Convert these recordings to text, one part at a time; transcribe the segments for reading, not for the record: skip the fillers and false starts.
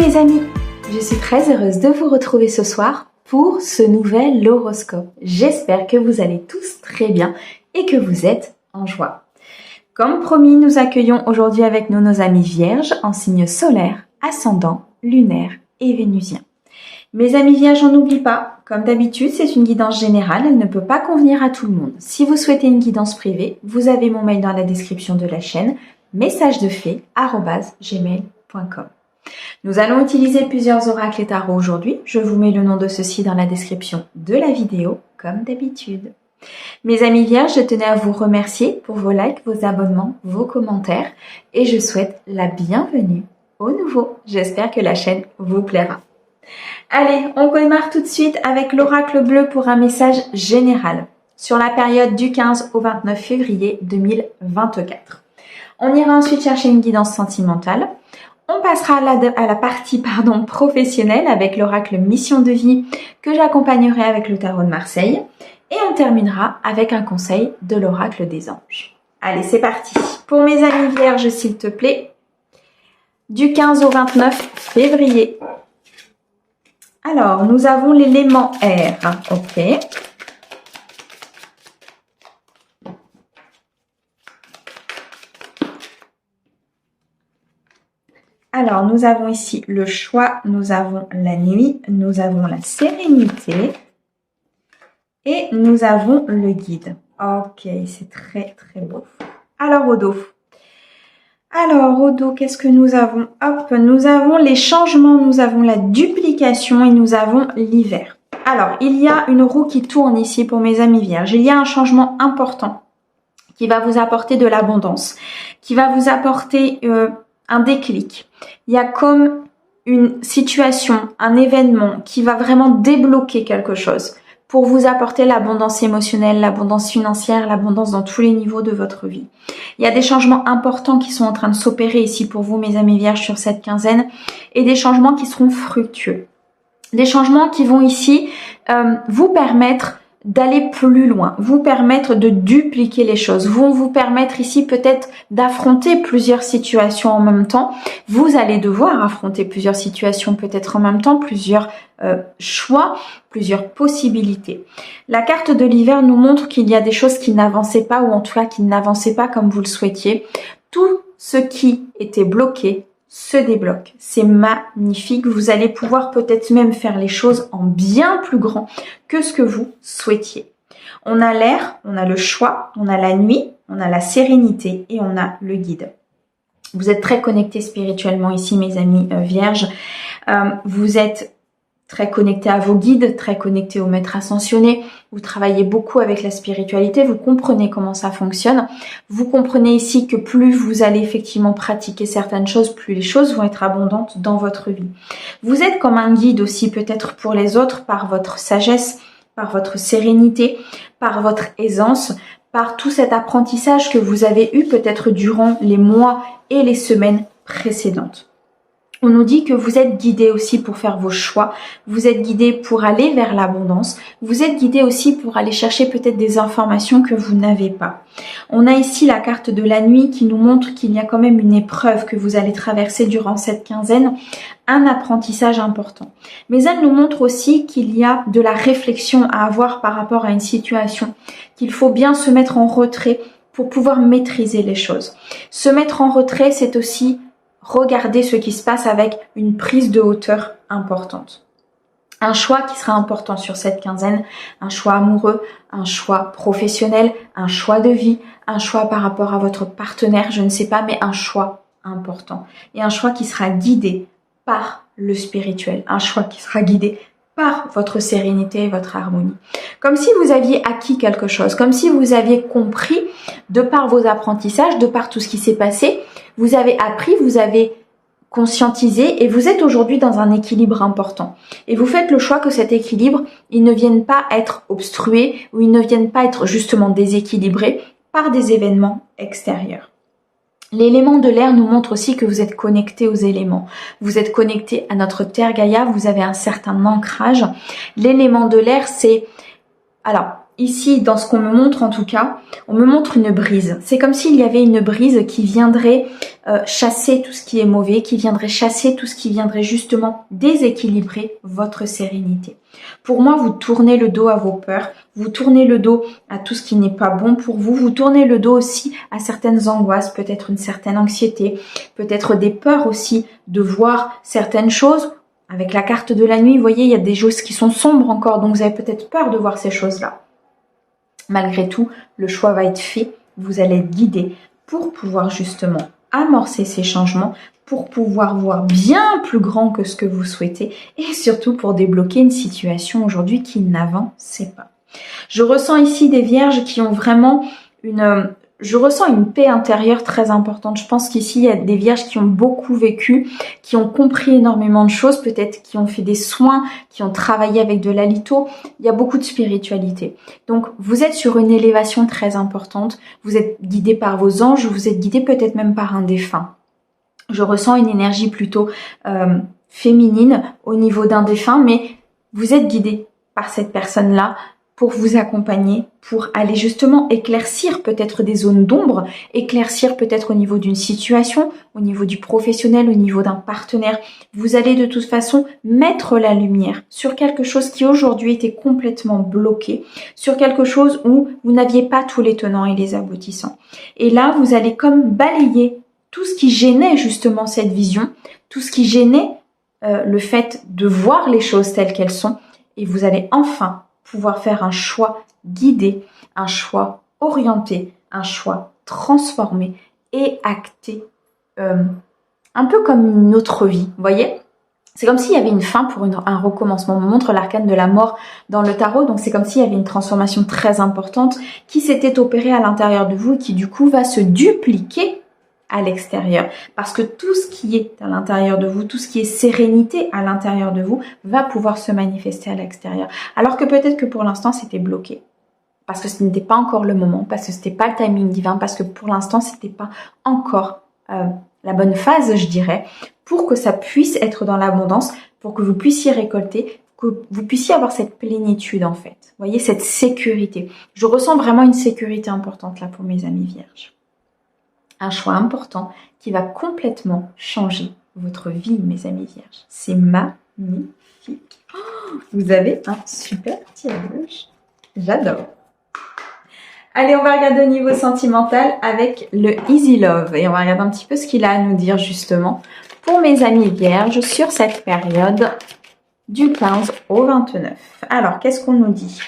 mes amis, je suis très heureuse de vous retrouver ce soir pour ce nouvel horoscope. J'espère que vous allez tous très bien et que vous êtes en joie. Comme promis, nous accueillons aujourd'hui avec nous nos amis vierges en signe solaire, ascendant, lunaire et vénusien. Mes amis vierges, on n'oublie pas, comme d'habitude, c'est une guidance générale, elle ne peut pas convenir à tout le monde. Si vous souhaitez une guidance privée, vous avez mon mail dans la description de la chaîne, messagesdefée@gmail.com. Nous allons utiliser plusieurs oracles et tarots aujourd'hui. Je vous mets le nom de ceux-ci dans la description de la vidéo, comme d'habitude. Mes amis vierges, je tenais à vous remercier pour vos likes, vos abonnements, vos commentaires et je souhaite la bienvenue aux nouveaux. J'espère que la chaîne vous plaira. Allez, on démarre tout de suite avec l'oracle bleu pour un message général sur la période du 15 au 29 février 2024. On ira ensuite chercher une guidance sentimentale. On passera à la partie professionnelle avec l'oracle mission de vie que j'accompagnerai avec le tarot de Marseille. Et on terminera avec un conseil de l'oracle des anges. Allez, c'est parti. Pour mes amis vierges, s'il te plaît, du 15 au 29 février. Alors, nous avons l'élément air. Ok. Alors, nous avons ici le choix, nous avons la nuit, nous avons la sérénité et nous avons le guide. Ok, c'est très très beau. Alors, au dos. Qu'est-ce que nous avons? Hop, nous avons les changements, nous avons la duplication et nous avons l'hiver. Alors, il y a une roue qui tourne ici pour mes amis vierges. Il y a un changement important qui va vous apporter de l'abondance, qui va vous apporter un déclic. Il y a comme une situation, un événement qui va vraiment débloquer quelque chose pour vous apporter l'abondance émotionnelle, l'abondance financière, l'abondance dans tous les niveaux de votre vie. Il y a des changements importants qui sont en train de s'opérer ici pour vous, mes amis vierges, sur cette quinzaine et des changements qui seront fructueux. Des changements qui vont ici vous permettre d'aller plus loin, vous permettre de dupliquer les choses, vont vous permettre ici peut-être d'affronter plusieurs situations en même temps. Vous allez devoir affronter plusieurs situations peut-être en même temps, plusieurs choix, plusieurs possibilités. La carte de l'hiver nous montre qu'il y a des choses qui n'avançaient pas ou en tout cas qui n'avançaient pas comme vous le souhaitiez. Tout ce qui était bloqué se débloque. C'est magnifique. Vous allez pouvoir peut-être même faire les choses en bien plus grand que ce que vous souhaitiez. On a l'air, on a le choix, on a la nuit, on a la sérénité et on a le guide. Vous êtes très connectés spirituellement ici, mes amis vierges. Vous êtes très connectés à vos guides, très connectés aux maîtres ascensionnés. Vous travaillez beaucoup avec la spiritualité, vous comprenez comment ça fonctionne. Vous comprenez ici que plus vous allez effectivement pratiquer certaines choses, plus les choses vont être abondantes dans votre vie. Vous êtes comme un guide aussi peut-être pour les autres par votre sagesse, par votre sérénité, par votre aisance, par tout cet apprentissage que vous avez eu peut-être durant les mois et les semaines précédentes. On nous dit que vous êtes guidé aussi pour faire vos choix, vous êtes guidé pour aller vers l'abondance, vous êtes guidé aussi pour aller chercher peut-être des informations que vous n'avez pas. On a ici la carte de la nuit qui nous montre qu'il y a quand même une épreuve que vous allez traverser durant cette quinzaine, un apprentissage important. Mais elle nous montre aussi qu'il y a de la réflexion à avoir par rapport à une situation, qu'il faut bien se mettre en retrait pour pouvoir maîtriser les choses. Se mettre en retrait, c'est aussi regardez ce qui se passe avec une prise de hauteur importante. Un choix qui sera important sur cette quinzaine, un choix amoureux, un choix professionnel, un choix de vie, un choix par rapport à votre partenaire, je ne sais pas, mais un choix important. Et un choix qui sera guidé par le spirituel, un choix qui sera guidé par votre sérénité et votre harmonie. Comme si vous aviez acquis quelque chose, comme si vous aviez compris, de par vos apprentissages, de par tout ce qui s'est passé, vous avez appris, vous avez conscientisé et vous êtes aujourd'hui dans un équilibre important. Et vous faites le choix que cet équilibre, il ne vienne pas être obstrué ou il ne vienne pas être justement déséquilibré par des événements extérieurs. L'élément de l'air nous montre aussi que vous êtes connecté aux éléments. Vous êtes connecté à notre terre Gaïa, vous avez un certain ancrage. L'élément de l'air, c'est... Alors, ici, dans ce qu'on me montre en tout cas, on me montre une brise. C'est comme s'il y avait une brise qui viendrait chasser tout ce qui est mauvais, qui viendrait chasser tout ce qui viendrait justement déséquilibrer votre sérénité. Pour moi, vous tournez le dos à vos peurs, vous tournez le dos à tout ce qui n'est pas bon pour vous, vous tournez le dos aussi à certaines angoisses, peut-être une certaine anxiété, peut-être des peurs aussi de voir certaines choses. Avec la carte de la nuit, vous voyez, il y a des choses qui sont sombres encore, donc vous avez peut-être peur de voir ces choses-là. Malgré tout, le choix va être fait, vous allez être guidé pour pouvoir justement amorcer ces changements, pour pouvoir voir bien plus grand que ce que vous souhaitez et surtout pour débloquer une situation aujourd'hui qui n'avançait pas. Je ressens ici des vierges qui ont vraiment je ressens une paix intérieure très importante. Je pense qu'ici, il y a des vierges qui ont beaucoup vécu, qui ont compris énormément de choses, peut-être qui ont fait des soins, qui ont travaillé avec de la litho. Il y a beaucoup de spiritualité. Donc, vous êtes sur une élévation très importante. Vous êtes guidé par vos anges, vous êtes guidé peut-être même par un défunt. Je ressens une énergie plutôt féminine au niveau d'un défunt, mais vous êtes guidé par cette personne-là pour vous accompagner, pour aller justement éclaircir peut-être des zones d'ombre, éclaircir peut-être au niveau d'une situation, au niveau du professionnel, au niveau d'un partenaire. Vous allez de toute façon mettre la lumière sur quelque chose qui aujourd'hui était complètement bloqué, sur quelque chose où vous n'aviez pas tous les tenants et les aboutissants. Et là, vous allez comme balayer tout ce qui gênait justement cette vision, tout ce qui gênait le fait de voir les choses telles qu'elles sont, et vous allez enfin pouvoir faire un choix guidé, un choix orienté, un choix transformé et acté, un peu comme une autre vie, vous voyez ? C'est comme s'il y avait une fin pour un recommencement. On me montre l'arcane de la mort dans le tarot, donc c'est comme s'il y avait une transformation très importante qui s'était opérée à l'intérieur de vous et qui du coup va se dupliquer à l'extérieur. Parce que tout ce qui est à l'intérieur de vous, tout ce qui est sérénité à l'intérieur de vous, va pouvoir se manifester à l'extérieur. Alors que peut-être que pour l'instant, c'était bloqué. Parce que ce n'était pas encore le moment, parce que ce n'était pas le timing divin, parce que pour l'instant, ce n'était pas encore la bonne phase, je dirais, pour que ça puisse être dans l'abondance, pour que vous puissiez récolter, que vous puissiez avoir cette plénitude en fait. Vous voyez, cette sécurité. Je ressens vraiment une sécurité importante là pour mes amis vierges. Un choix important qui va complètement changer votre vie, mes amis vierges. C'est magnifique. Oh, vous avez un super tirage. J'adore. Allez, on va regarder au niveau sentimental avec le Easy Love. Et on va regarder un petit peu ce qu'il a à nous dire justement pour mes amis vierges sur cette période du 15 au 29. Alors, qu'est-ce qu'on nous dit ?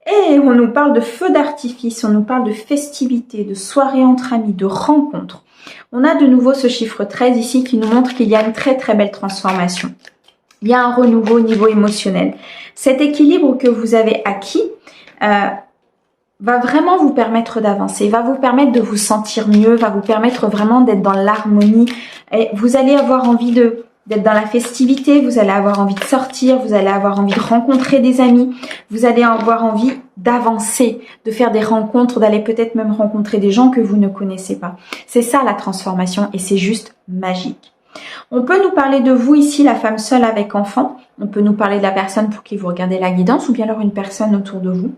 Et on nous parle de feux d'artifice, on nous parle de festivités, de soirées entre amis, de rencontres. On a de nouveau ce chiffre 13 ici qui nous montre qu'il y a une très très belle transformation. Il y a un renouveau au niveau émotionnel. Cet équilibre que vous avez acquis va vraiment vous permettre d'avancer, va vous permettre de vous sentir mieux, va vous permettre vraiment d'être dans l'harmonie. Et vous allez avoir envie d'être dans la festivité, vous allez avoir envie de sortir, vous allez avoir envie de rencontrer des amis, vous allez avoir envie d'avancer, de faire des rencontres, d'aller peut-être même rencontrer des gens que vous ne connaissez pas. C'est ça la transformation et c'est juste magique. On peut nous parler de vous ici, la femme seule avec enfant, on peut nous parler de la personne pour qui vous regardez la guidance ou bien alors une personne autour de vous.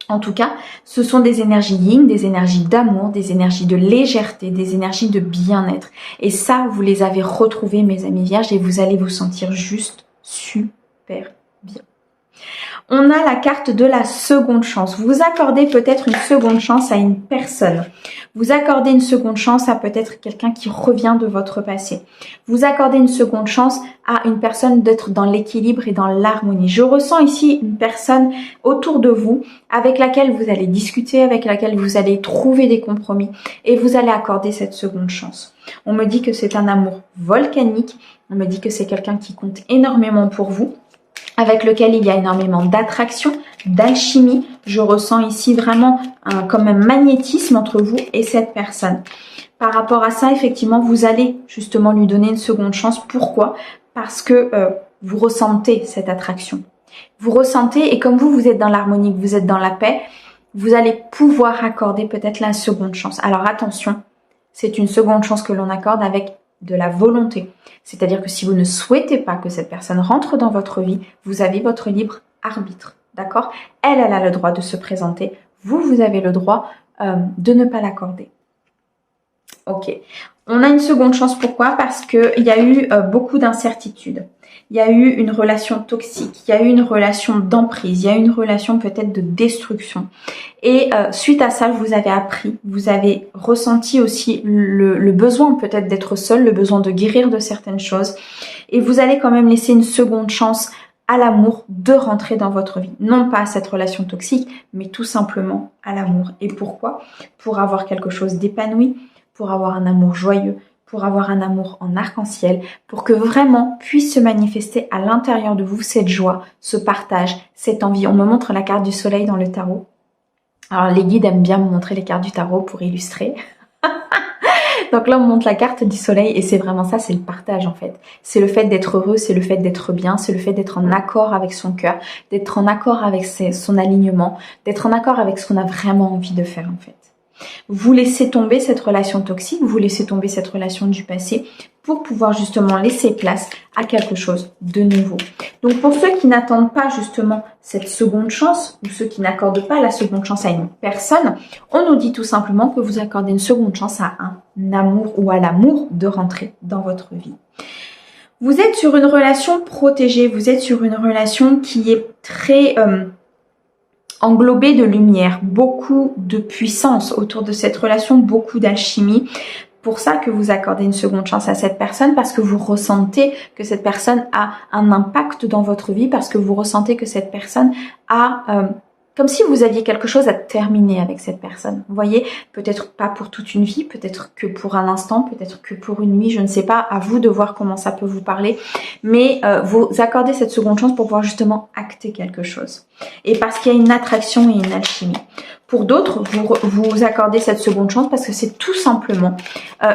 En tout cas, ce sont des énergies yin, des énergies d'amour, des énergies de légèreté, des énergies de bien-être. Et ça, vous les avez retrouvées, mes amis vierges, et vous allez vous sentir juste super bien. On a la carte de la seconde chance. Vous accordez peut-être une seconde chance à une personne. Vous accordez une seconde chance à peut-être quelqu'un qui revient de votre passé. Vous accordez une seconde chance à une personne d'être dans l'équilibre et dans l'harmonie. Je ressens ici une personne autour de vous avec laquelle vous allez discuter, avec laquelle vous allez trouver des compromis et vous allez accorder cette seconde chance. On me dit que c'est un amour volcanique. On me dit que c'est quelqu'un qui compte énormément pour vous, avec lequel il y a énormément d'attraction, d'alchimie. Je ressens ici vraiment comme un magnétisme entre vous et cette personne. Par rapport à ça, effectivement, vous allez justement lui donner une seconde chance. Pourquoi ? Parce que vous ressentez cette attraction. Vous ressentez, et comme vous êtes dans l'harmonie, que vous êtes dans la paix, vous allez pouvoir accorder peut-être la seconde chance. Alors attention, c'est une seconde chance que l'on accorde avec de la volonté. C'est-à-dire que si vous ne souhaitez pas que cette personne rentre dans votre vie, vous avez votre libre arbitre. d'accord? Elle a le droit de se présenter. Vous avez le droit de ne pas l'accorder. Ok. On a une seconde chance. Pourquoi? Parce qu'il y a eu beaucoup d'incertitudes. Il y a eu une relation toxique. Il y a eu une relation d'emprise. Il y a eu une relation peut-être de destruction. Et suite à ça, vous avez appris. Vous avez ressenti aussi le besoin peut-être d'être seul, le besoin de guérir de certaines choses. Et vous allez quand même laisser une seconde chance à l'amour de rentrer dans votre vie. Non pas à cette relation toxique, mais tout simplement à l'amour. Et pourquoi? Pour avoir quelque chose d'épanoui, pour avoir un amour joyeux, pour avoir un amour en arc-en-ciel, pour que vraiment puisse se manifester à l'intérieur de vous cette joie, ce partage, cette envie. On me montre la carte du soleil dans le tarot. Alors les guides aiment bien me montrer les cartes du tarot pour illustrer. Donc là on me montre la carte du soleil et c'est vraiment ça, c'est le partage en fait. C'est le fait d'être heureux, c'est le fait d'être bien, c'est le fait d'être en accord avec son cœur, d'être en accord avec son alignement, d'être en accord avec ce qu'on a vraiment envie de faire en fait. Vous laissez tomber cette relation toxique, vous laissez tomber cette relation du passé pour pouvoir justement laisser place à quelque chose de nouveau. Donc pour ceux qui n'attendent pas justement cette seconde chance ou ceux qui n'accordent pas la seconde chance à une personne, on nous dit tout simplement que vous accordez une seconde chance à un amour ou à l'amour de rentrer dans votre vie. Vous êtes sur une relation protégée, vous êtes sur une relation qui est très englobée de lumière, beaucoup de puissance autour de cette relation, beaucoup d'alchimie. Pour ça que vous accordez une seconde chance à cette personne, parce que vous ressentez que cette personne a un impact dans votre vie, parce que vous ressentez que cette personne a comme si vous aviez quelque chose à terminer avec cette personne. Vous voyez, peut-être pas pour toute une vie, peut-être que pour un instant, peut-être que pour une nuit, je ne sais pas, à vous de voir comment ça peut vous parler. Mais vous accordez cette seconde chance pour pouvoir justement acter quelque chose. Et parce qu'il y a une attraction et une alchimie. Pour d'autres, vous accordez cette seconde chance parce que c'est tout simplement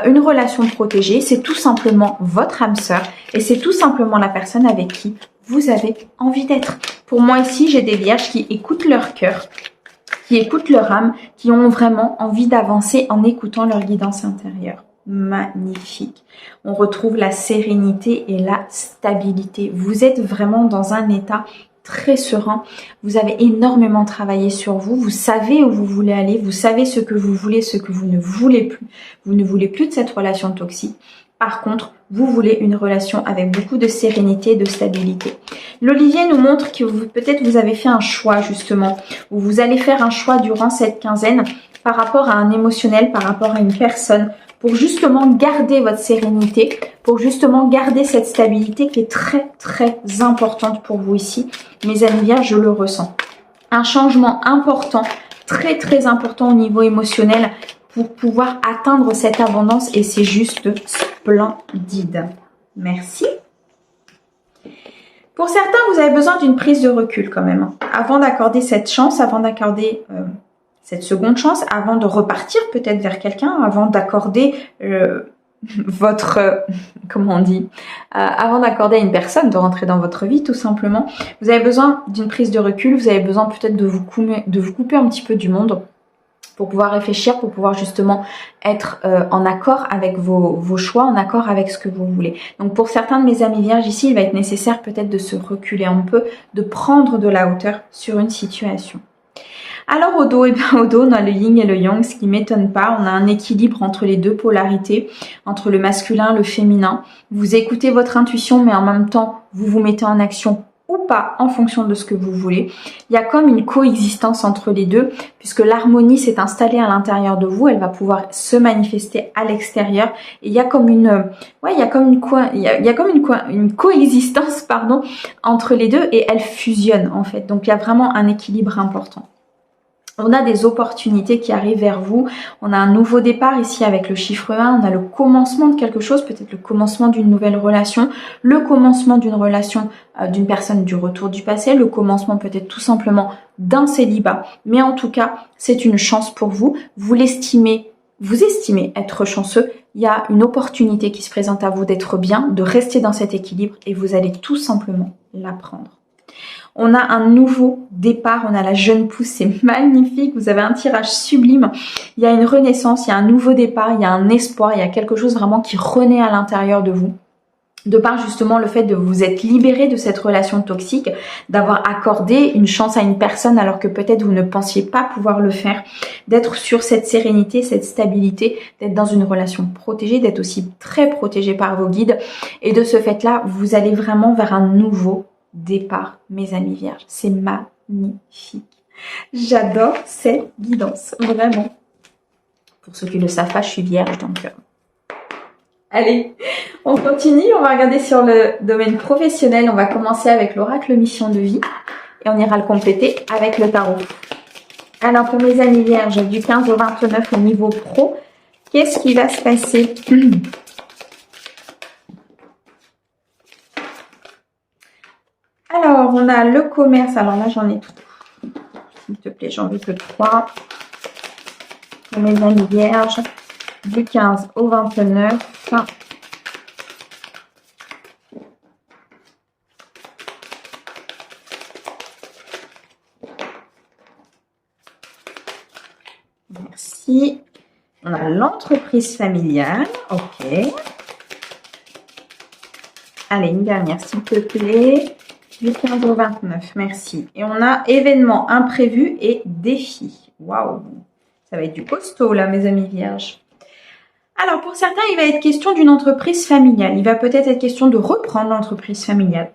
une relation protégée, c'est tout simplement votre âme sœur et c'est tout simplement la personne avec qui vous avez envie d'être. Pour moi ici, j'ai des vierges qui écoutent leur cœur, qui écoutent leur âme, qui ont vraiment envie d'avancer en écoutant leur guidance intérieure. Magnifique. On retrouve la sérénité et la stabilité. Vous êtes vraiment dans un état très serein. Vous avez énormément travaillé sur vous. Vous savez où vous voulez aller. Vous savez ce que vous voulez, ce que vous ne voulez plus. Vous ne voulez plus de cette relation toxique. Par contre, vous voulez une relation avec beaucoup de sérénité et de stabilité. L'Olivier nous montre que peut-être vous avez fait un choix justement, ou vous allez faire un choix durant cette quinzaine par rapport à un émotionnel, par rapport à une personne, pour justement garder votre sérénité, pour justement garder cette stabilité qui est très très importante pour vous ici. Mes amis vierges, je le ressens. Un changement important, très très important au niveau émotionnel, pour pouvoir atteindre cette abondance et c'est juste splendide. Merci. Pour certains, vous avez besoin d'une prise de recul quand même. Avant d'accorder cette chance, avant d'accorder cette seconde chance, avant de repartir peut-être vers quelqu'un, avant d'accorder votre... comment on dit avant d'accorder à une personne de rentrer dans votre vie tout simplement, vous avez besoin d'une prise de recul, vous avez besoin peut-être de vous couper un petit peu du monde, pour pouvoir réfléchir, pour pouvoir justement être en accord avec vos choix, en accord avec ce que vous voulez. Donc pour certains de mes amis vierges ici, il va être nécessaire peut-être de se reculer un peu, de prendre de la hauteur sur une situation. Alors au dos, au dos, on a le yin et le yang, ce qui ne m'étonne pas. On a un équilibre entre les deux polarités, entre le masculin, le féminin. Vous écoutez votre intuition, mais en même temps, vous vous mettez en action ou pas en fonction de ce que vous voulez. Il y a comme une coexistence entre les deux puisque l'harmonie s'est installée à l'intérieur de vous, elle va pouvoir se manifester à l'extérieur et il y a comme une coexistence pardon entre les deux et elles fusionnent en fait. Donc il y a vraiment un équilibre important. On a des opportunités qui arrivent vers vous. On a un nouveau départ ici avec le chiffre 1. On a le commencement de quelque chose, peut-être le commencement d'une nouvelle relation, le commencement d'une relation d'une personne du retour du passé, le commencement peut-être tout simplement d'un célibat. Mais en tout cas, c'est une chance pour vous. Vous estimez être chanceux. Il y a une opportunité qui se présente à vous d'être bien, de rester dans cet équilibre et vous allez tout simplement la prendre. On a un nouveau départ, on a la jeune pousse, c'est magnifique, vous avez un tirage sublime, il y a une renaissance, il y a un nouveau départ, il y a un espoir, il y a quelque chose vraiment qui renaît à l'intérieur de vous. de par justement le fait de vous être libéré de cette relation toxique, d'avoir accordé une chance à une personne alors que peut-être vous ne pensiez pas pouvoir le faire, d'être sur cette sérénité, cette stabilité, d'être dans une relation protégée, d'être aussi très protégé par vos guides. Et de ce fait-là, vous allez vraiment vers un nouveau départ, mes amis vierges. C'est magnifique. J'adore cette guidance, vraiment. Pour ceux qui ne le savent pas, je suis vierge, donc... Allez, on continue, on va regarder sur le domaine professionnel. On va commencer avec l'oracle mission de vie et on ira le compléter avec le tarot. Alors pour mes amis vierges, du 15 au 29 au niveau pro, qu'est-ce qui va se passer? Alors on a le commerce, alors là j'en ai tout. S'il te plaît, j'en veux que 3. Pour mes amis vierges, du 15 au 29. Merci. On a l'entreprise familiale. Ok. Allez, une dernière, s'il te plaît. Du 15 au 29. Merci. Et on a événements imprévus et défis. Waouh. Ça va être du costaud, là, mes amis vierges. Alors, pour certains, il va être question d'une entreprise familiale. Il va peut-être être question de reprendre l'entreprise familiale.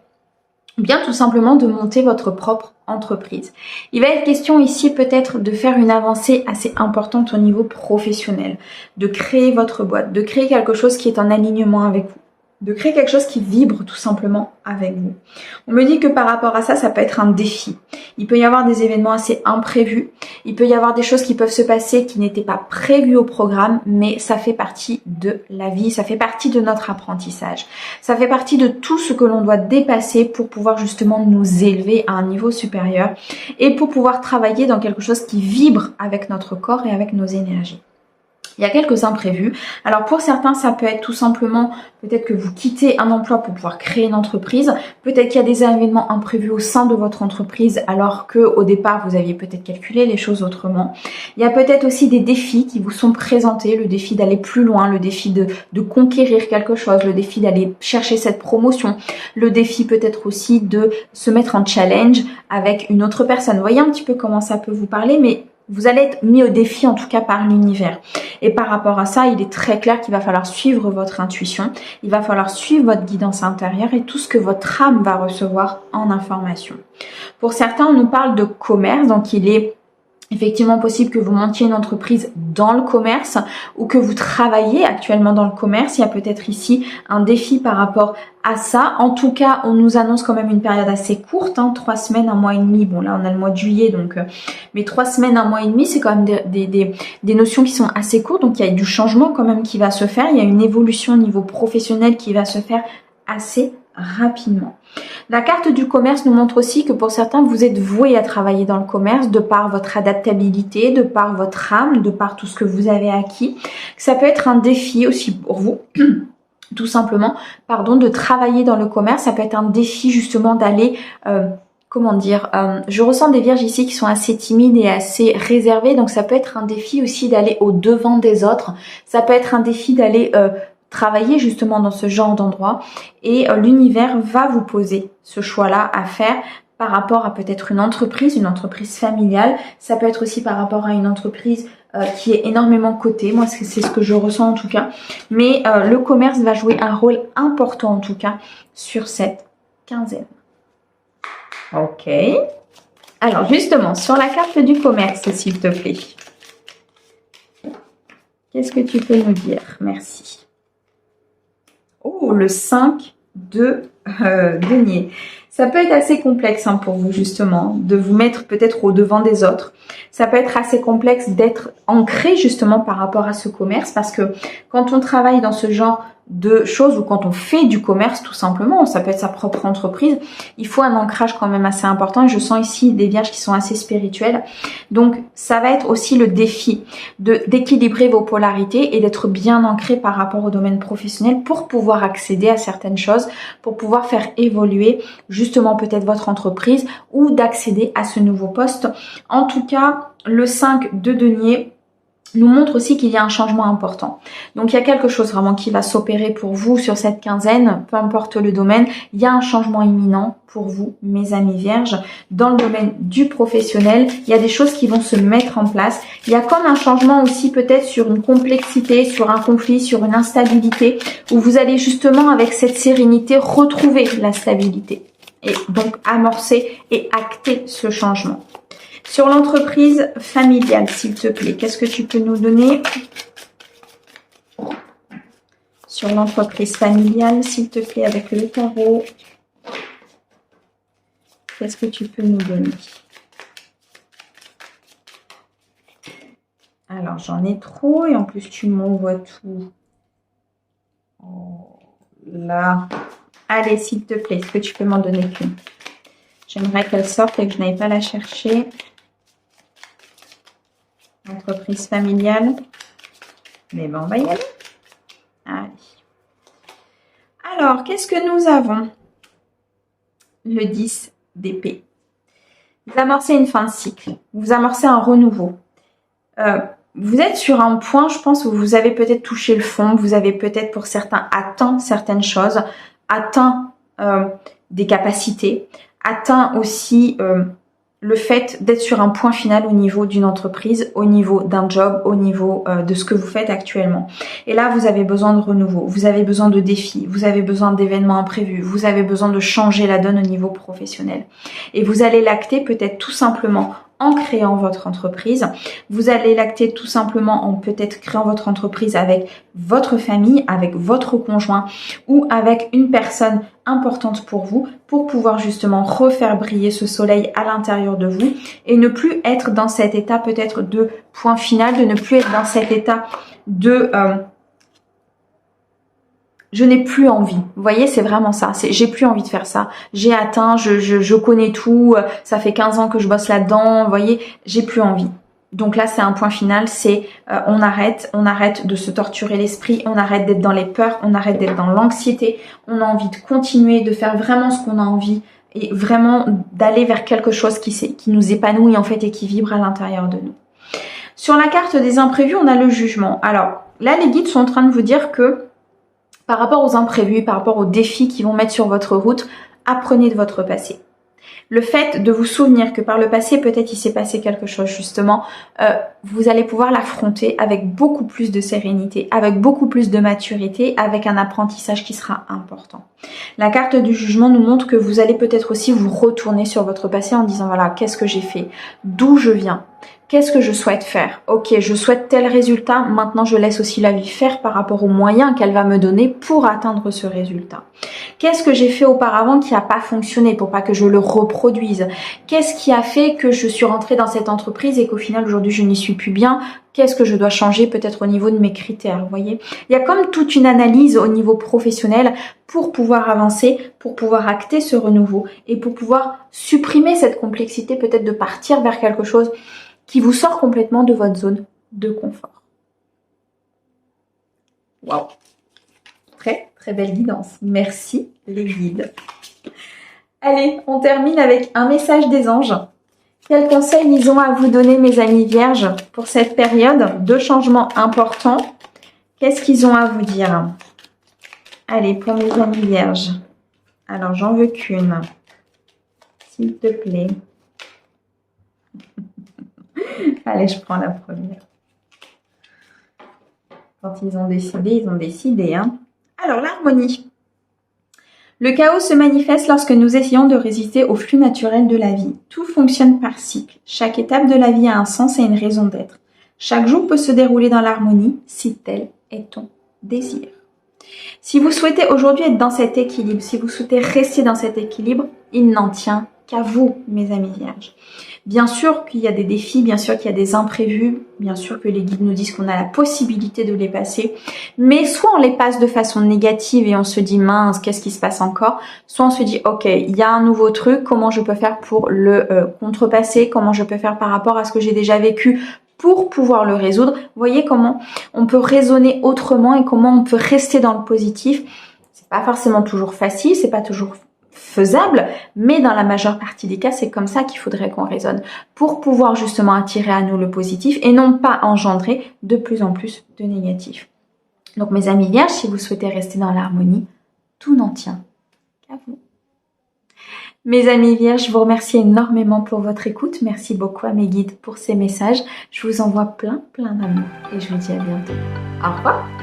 Ou bien tout simplement de monter votre propre entreprise. Il va être question ici peut-être de faire une avancée assez importante au niveau professionnel. De créer votre boîte, de créer quelque chose qui est en alignement avec vous. De créer quelque chose qui vibre tout simplement avec vous. On me dit que par rapport à ça, ça peut être un défi. Il peut y avoir des événements assez imprévus. Il peut y avoir des choses qui peuvent se passer qui n'étaient pas prévues au programme, mais ça fait partie de la vie, ça fait partie de notre apprentissage. Ça fait partie de tout ce que l'on doit dépasser pour pouvoir justement nous élever à un niveau supérieur et pour pouvoir travailler dans quelque chose qui vibre avec notre corps et avec nos énergies. Il y a quelques imprévus. Alors pour certains, ça peut être tout simplement peut-être que vous quittez un emploi pour pouvoir créer une entreprise. Peut-être qu'il y a des événements imprévus au sein de votre entreprise alors que au départ, vous aviez peut-être calculé les choses autrement. Il y a peut-être aussi des défis qui vous sont présentés, le défi d'aller plus loin, le défi de conquérir quelque chose, le défi d'aller chercher cette promotion, le défi peut-être aussi de se mettre en challenge avec une autre personne. Vous voyez un petit peu comment ça peut vous parler, mais vous allez être mis au défi en tout cas par l'univers. Et par rapport à ça, il est très clair qu'il va falloir suivre votre intuition, il va falloir suivre votre guidance intérieure et tout ce que votre âme va recevoir en information. Pour certains, on nous parle de commerce, donc il est effectivement possible que vous montiez une entreprise dans le commerce ou que vous travaillez actuellement dans le commerce. Il y a peut-être ici un défi par rapport à ça. En tout cas, on nous annonce quand même une période assez courte, 3 semaines, 1 mois et demi. Bon, là, on a le mois de juillet, donc mais 3 semaines, 1 mois et demi, c'est quand même des notions qui sont assez courtes. Donc, il y a du changement quand même qui va se faire. Il y a une évolution au niveau professionnel qui va se faire assez rapidement. La carte du commerce nous montre aussi que pour certains, vous êtes voués à travailler dans le commerce de par votre adaptabilité, de par votre âme, de par tout ce que vous avez acquis. Ça peut être un défi aussi pour vous. Tout simplement, de travailler dans le commerce. Ça peut être un défi justement d'aller... je ressens des vierges ici qui sont assez timides et assez réservées. Donc ça peut être un défi aussi d'aller au devant des autres. Ça peut être un défi d'aller... travailler justement dans ce genre d'endroit et l'univers va vous poser ce choix-là à faire par rapport à peut-être une entreprise familiale. Ça peut être aussi par rapport à une entreprise qui est énormément cotée. Moi, c'est ce que je ressens en tout cas. Mais le commerce va jouer un rôle important en tout cas sur cette quinzaine. Ok. Alors justement, sur la carte du commerce, s'il te plaît. Qu'est-ce que tu peux nous dire? Merci. Oh, le 5 de denier. Ça peut être assez complexe pour vous justement, de vous mettre peut-être au devant des autres. Ça peut être assez complexe d'être ancré justement par rapport à ce commerce parce que quand on travaille dans ce genre de choses ou quand on fait du commerce tout simplement, ça peut être sa propre entreprise, il faut un ancrage quand même assez important. Et je sens ici des vierges qui sont assez spirituelles. Donc ça va être aussi le défi d'équilibrer vos polarités et d'être bien ancré par rapport au domaine professionnel pour pouvoir accéder à certaines choses, pour pouvoir faire évoluer justement peut-être votre entreprise ou d'accéder à ce nouveau poste. En tout cas, le 5 de denier nous montre aussi qu'il y a un changement important. Donc il y a quelque chose vraiment qui va s'opérer pour vous sur cette quinzaine, peu importe le domaine. Il y a un changement imminent pour vous, mes amis vierges. Dans le domaine du professionnel, il y a des choses qui vont se mettre en place. Il y a comme un changement aussi peut-être sur une complexité, sur un conflit, sur une instabilité, où vous allez justement avec cette sérénité retrouver la stabilité. Et donc amorcer et acter ce changement. Sur l'entreprise familiale, s'il te plaît, qu'est-ce que tu peux nous donner? Sur l'entreprise familiale, s'il te plaît, avec le tarot, qu'est-ce que tu peux nous donner? Alors, j'en ai trop et en plus, tu m'envoies tout. Oh, là. Allez, s'il te plaît, est-ce que tu peux m'en donner qu'une? J'aimerais qu'elle sorte et que je n'aille pas la chercher. Entreprise familiale. Mais bon, on va y aller. Allez. Alors, qu'est-ce que nous avons? Le 10 d'épée. Vous amorcez une fin de cycle. Vous amorcez un renouveau. Vous êtes sur un point, je pense, où vous avez peut-être touché le fond. Vous avez peut-être, pour certains, atteint certaines choses. Atteint des capacités. Atteint aussi... le fait d'être sur un point final au niveau d'une entreprise, au niveau d'un job, au niveau de ce que vous faites actuellement. Et là, vous avez besoin de renouveau, vous avez besoin de défis, vous avez besoin d'événements imprévus, vous avez besoin de changer la donne au niveau professionnel. Et vous allez l'acter peut-être tout simplement en créant votre entreprise. Vous allez l'acter tout simplement en peut-être créant votre entreprise avec votre famille, avec votre conjoint ou avec une personne importante pour vous pour pouvoir justement refaire briller ce soleil à l'intérieur de vous et ne plus être dans cet état peut-être de point final, de ne plus être dans cet état de je n'ai plus envie. Vous voyez, c'est vraiment ça. J'ai plus envie de faire ça. J'ai atteint, je connais tout. Ça fait 15 ans que je bosse là-dedans. Vous voyez, j'ai plus envie. Donc là, c'est un point final. C'est on arrête de se torturer l'esprit. On arrête d'être dans les peurs. On arrête d'être dans l'anxiété. On a envie de continuer, de faire vraiment ce qu'on a envie et vraiment d'aller vers quelque chose qui nous épanouit en fait et qui vibre à l'intérieur de nous. Sur la carte des imprévus, on a le jugement. Alors là, les guides sont en train de vous dire que par rapport aux imprévus, par rapport aux défis qui vont mettre sur votre route, apprenez de votre passé. Le fait de vous souvenir que par le passé, peut-être il s'est passé quelque chose justement, vous allez pouvoir l'affronter avec beaucoup plus de sérénité, avec beaucoup plus de maturité, avec un apprentissage qui sera important. La carte du jugement nous montre que vous allez peut-être aussi vous retourner sur votre passé en disant voilà, qu'est-ce que j'ai fait? D'où je viens? Qu'est-ce que je souhaite faire? Ok, je souhaite tel résultat, maintenant je laisse aussi la vie faire par rapport aux moyens qu'elle va me donner pour atteindre ce résultat. Qu'est-ce que j'ai fait auparavant qui n'a pas fonctionné pour pas que je le reproduise? Qu'est-ce qui a fait que je suis rentrée dans cette entreprise et qu'au final aujourd'hui je n'y suis plus bien? Qu'est-ce que je dois changer peut-être au niveau de mes critères, vous voyez? Il y a comme toute une analyse au niveau professionnel pour pouvoir avancer, pour pouvoir acter ce renouveau et pour pouvoir supprimer cette complexité, peut-être de partir vers quelque chose qui vous sort complètement de votre zone de confort. Waouh! Très, très belle guidance. Merci les guides. Allez, on termine avec un message des anges. Quels conseils ils ont à vous donner, mes amis vierges, pour cette période de changement important? Qu'est-ce qu'ils ont à vous dire? Allez, pour mes amis vierges. Alors, j'en veux qu'une. S'il te plaît. Allez, je prends la première. Quand ils ont décidé, hein. Alors, l'harmonie. Le chaos se manifeste lorsque nous essayons de résister au flux naturel de la vie. Tout fonctionne par cycle. Chaque étape de la vie a un sens et une raison d'être. Chaque jour peut se dérouler dans l'harmonie si tel est ton désir. Si vous souhaitez aujourd'hui être dans cet équilibre, si vous souhaitez rester dans cet équilibre, il n'en tient qu'à vous, mes amis vierges. Bien sûr qu'il y a des défis, bien sûr qu'il y a des imprévus, bien sûr que les guides nous disent qu'on a la possibilité de les passer, mais soit on les passe de façon négative et on se dit mince, qu'est-ce qui se passe encore, soit on se dit ok, il y a un nouveau truc, comment je peux faire pour le contrepasser, comment je peux faire par rapport à ce que j'ai déjà vécu pour pouvoir le résoudre. Vous voyez comment on peut raisonner autrement et comment on peut rester dans le positif. C'est pas forcément toujours facile, c'est pas toujours faisable, mais dans la majeure partie des cas, c'est comme ça qu'il faudrait qu'on raisonne pour pouvoir justement attirer à nous le positif et non pas engendrer de plus en plus de négatif. Donc mes amis vierges, si vous souhaitez rester dans l'harmonie, tout n'en tient qu'à vous. Mes amis vierges, je vous remercie énormément pour votre écoute. Merci beaucoup à mes guides pour ces messages. Je vous envoie plein d'amour et je vous dis à bientôt. Au revoir.